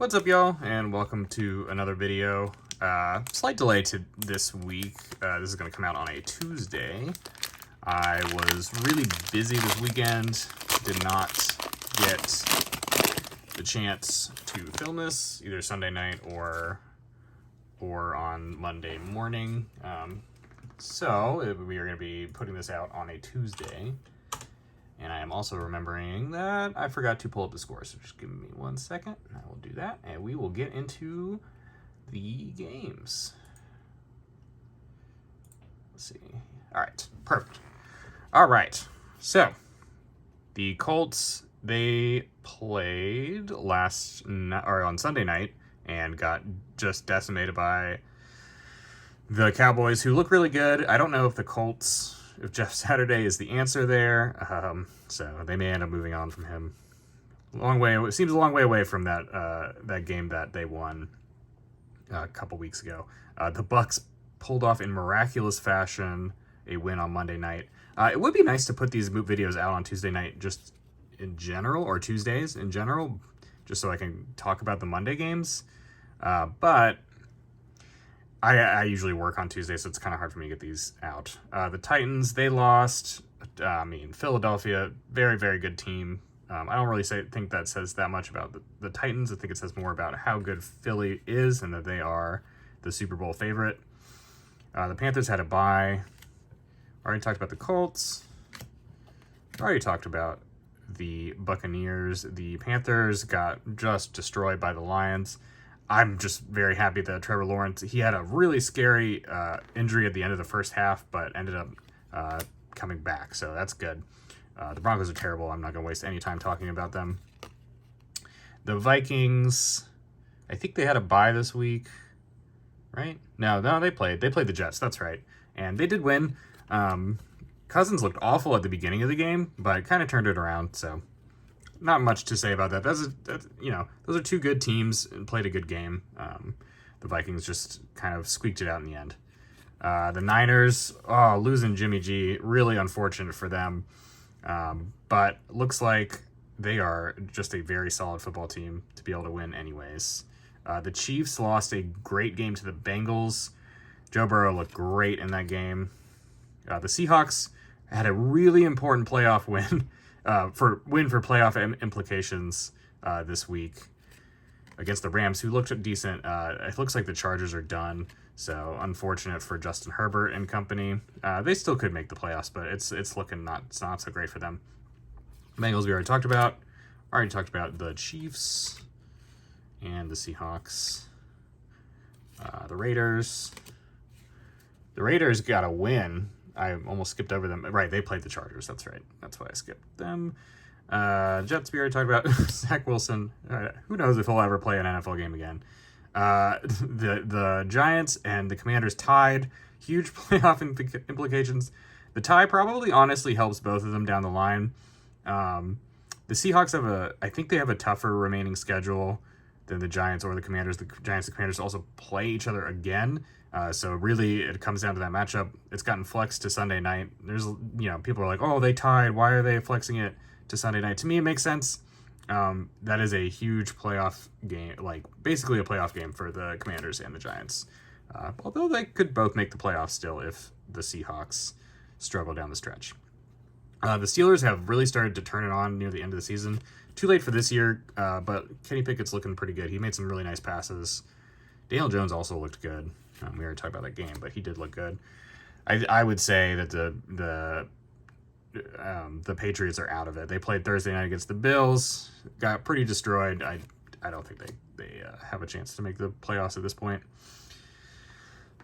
What's up, y'all, and welcome to another video. Slight delay to this week. This is going to come out on a Tuesday. I was really busy this weekend. Did not get the chance to film this either Sunday night or on Monday morning. So we are going to be putting this out on a Tuesday. And I am also remembering that I forgot to pull up the score, so just give me 1 second, and I will do that, and we will get into the games. Let's see. All right, perfect. All right, so the Colts, they played on Sunday night and got just decimated by the Cowboys, who look really good. I don't know if the Colts... if Jeff Saturday is the answer there, so they may end up moving on from him. It seems a long way away from that game that they won a couple weeks ago. The Bucs pulled off in miraculous fashion a win on Monday night. It would be nice to put these videos out on Tuesday night just in general, or Tuesdays in general, just so I can talk about the Monday games. But I usually work on Tuesday, so it's kind of hard for me to get these out. The Titans, they lost. Philadelphia, very, very good team. I don't really think that says that much about the Titans. I think it says more about how good Philly is and that they are the Super Bowl favorite. The Panthers had a bye. Already talked about the Colts. Already talked about the Buccaneers. The Panthers got just destroyed by the Lions. I'm just very happy that Trevor Lawrence, he had a really scary injury at the end of the first half, but ended up coming back, so that's good. The Broncos are terrible. I'm not going to waste any time talking about them. The Vikings, I think they had a bye this week, right? No, they played. They played the Jets, that's right. And they did win. Cousins looked awful at the beginning of the game, but kind of turned it around, so... not much to say about that. Those are two good teams and played a good game. The Vikings just kind of squeaked it out in the end. The Niners, losing Jimmy G, really unfortunate for them. But looks like they are just a very solid football team to be able to win anyways. The Chiefs lost a great game to the Bengals. Joe Burrow looked great in that game. The Seahawks had a really important playoff win. For playoff implications this week against the Rams, who looked decent. It looks like the Chargers are done, so unfortunate for Justin Herbert and company. They still could make the playoffs, but it's looking not so great for them. Bengals we already talked about. Already talked about the Chiefs and the Seahawks. The Raiders. The Raiders got a win. I almost skipped over them. Right, they played the Chargers. That's right. That's why I skipped them. Jets, we already talked about. Zach Wilson. Who knows if he'll ever play an NFL game again. The Giants and the Commanders tied. Huge playoff implications. The tie probably honestly helps both of them down the line. The Seahawks I think they have a tougher remaining schedule than the Giants or the Commanders. The Giants and Commanders also play each other again. So really, it comes down to that matchup. It's gotten flexed to Sunday night. There's, people are like, oh, they tied. Why are they flexing it to Sunday night? To me, it makes sense. That is a huge playoff game, like basically a playoff game for the Commanders and the Giants. Although they could both make the playoffs still if the Seahawks struggle down the stretch. The Steelers have really started to turn it on near the end of the season. Too late for this year, but Kenny Pickett's looking pretty good. He made some really nice passes. Daniel Jones also looked good. We already talked about that game, but he did look good. I would say that the Patriots are out of it. They played Thursday night against the Bills, got pretty destroyed. I don't think they have a chance to make the playoffs at this point.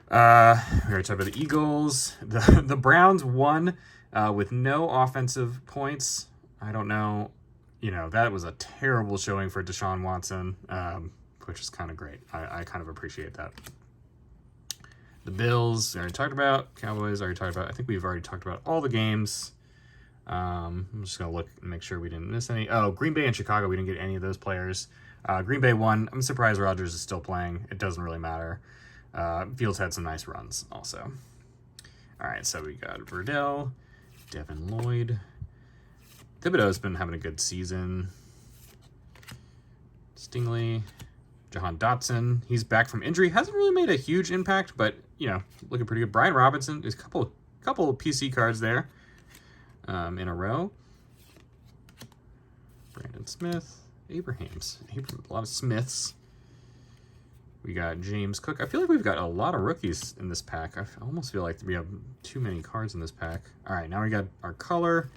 We already talked about the Eagles. The Browns won with no offensive points. I don't know. That was a terrible showing for Deshaun Watson, which is kind of great. I kind of appreciate that. The Bills, I already talked about. Cowboys, I already talked about. I think we've already talked about all the games. I'm just going to look and make sure we didn't miss any. Oh, Green Bay and Chicago, we didn't get any of those players. Green Bay won. I'm surprised Rodgers is still playing. It doesn't really matter. Fields had some nice runs also. All right, so we got Verdell, Devin Lloyd. Thibodeau's been having a good season. Stingley, Jahan Dotson, he's back from injury. Hasn't really made a huge impact, but, you know, looking pretty good. Brian Robinson, there's a couple of PC cards there in a row. Brandon Smith, a lot of Smiths. We got James Cook. I feel like we've got a lot of rookies in this pack. I almost feel like we have too many cards in this pack. All right, now we got our color.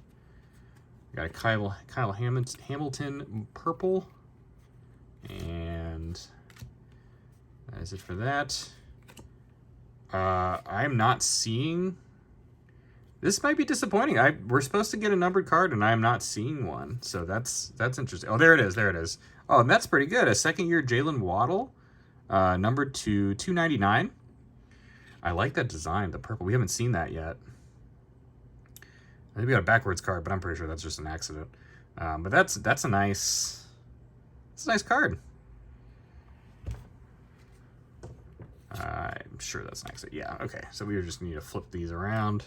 We got a Kyle Hamilton purple. And that is it for that. I'm not seeing... This might be disappointing. We're supposed to get a numbered card, and I am not seeing one. So that's interesting. Oh, there it is. There it is. Oh, and that's pretty good. A second-year Jalen Waddle. Numbered to 299. I like that design, the purple. We haven't seen that yet. I think we got a backwards card, but I'm pretty sure that's just an accident. But that's a nice card. I'm sure that's an accident. Yeah, okay. So we just need to flip these around.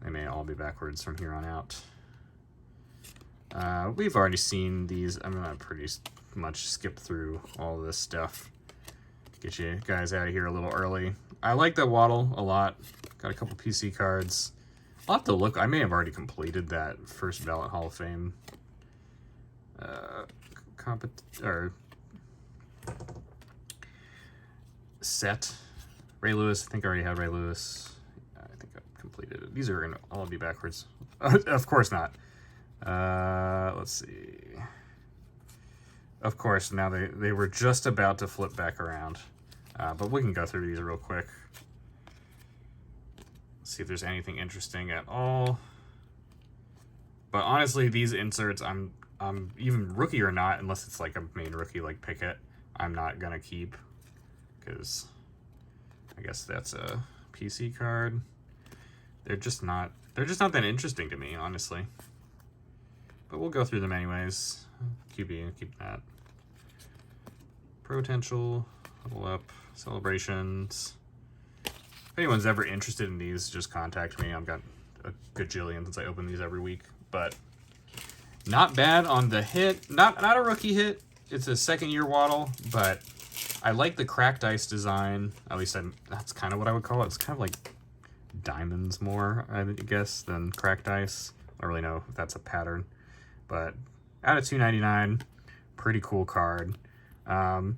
They may all be backwards from here on out. We've already seen these. I'm gonna pretty much skip through all this stuff. Get you guys out of here a little early. I like that Waddle a lot. Got a couple PC cards. I'll have to look. I may have already completed that first ballot Hall of Fame set. Ray Lewis. I think I already had Ray Lewis. I think I completed it. These are gonna all be backwards. Of course not. Let's see. Of course, now they were just about to flip back around. But we can go through these real quick. See if there's anything interesting at all. But honestly, these inserts, I'm even rookie or not, unless it's like a main rookie like Pickett, I'm not gonna keep, because I guess that's a PC card. They're just not that interesting to me, honestly. But we'll go through them anyways. QB, keep that. Potential, level up, celebrations. If anyone's ever interested in these, just contact me. I've got a gajillion since I open these every week. But not bad on the hit. Not a rookie hit. It's a second-year Waddle, but I like the cracked ice design. At least that's kind of what I would call it. It's kind of like diamonds more, I guess, than cracked ice. I don't really know if that's a pattern. But out of 299, pretty cool card. In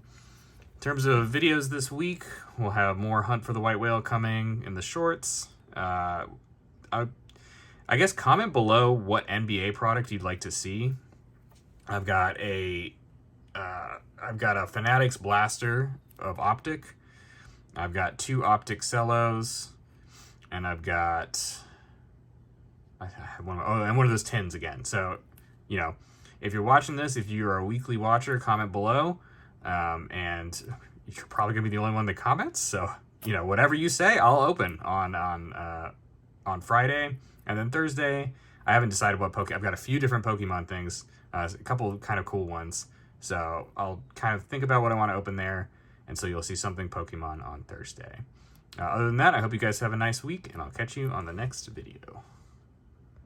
terms of videos this week, we'll have more Hunt for the White Whale coming in the shorts. I guess comment below what NBA product you'd like to see. I've got a Fanatics Blaster of Optic. I've got 2 Optic Cellos, and I've got one of those tins again. So, you know, if you're watching this, if you're a weekly watcher, comment below. And you're probably gonna be the only one that comments. So, you know, whatever you say, I'll open on Friday, and then Thursday. I haven't decided what I've got a few different Pokemon things, a couple of kind of cool ones. So I'll kind of think about what I want to open there, and so you'll see something Pokemon on Thursday. Other than that, I hope you guys have a nice week, and I'll catch you on the next video.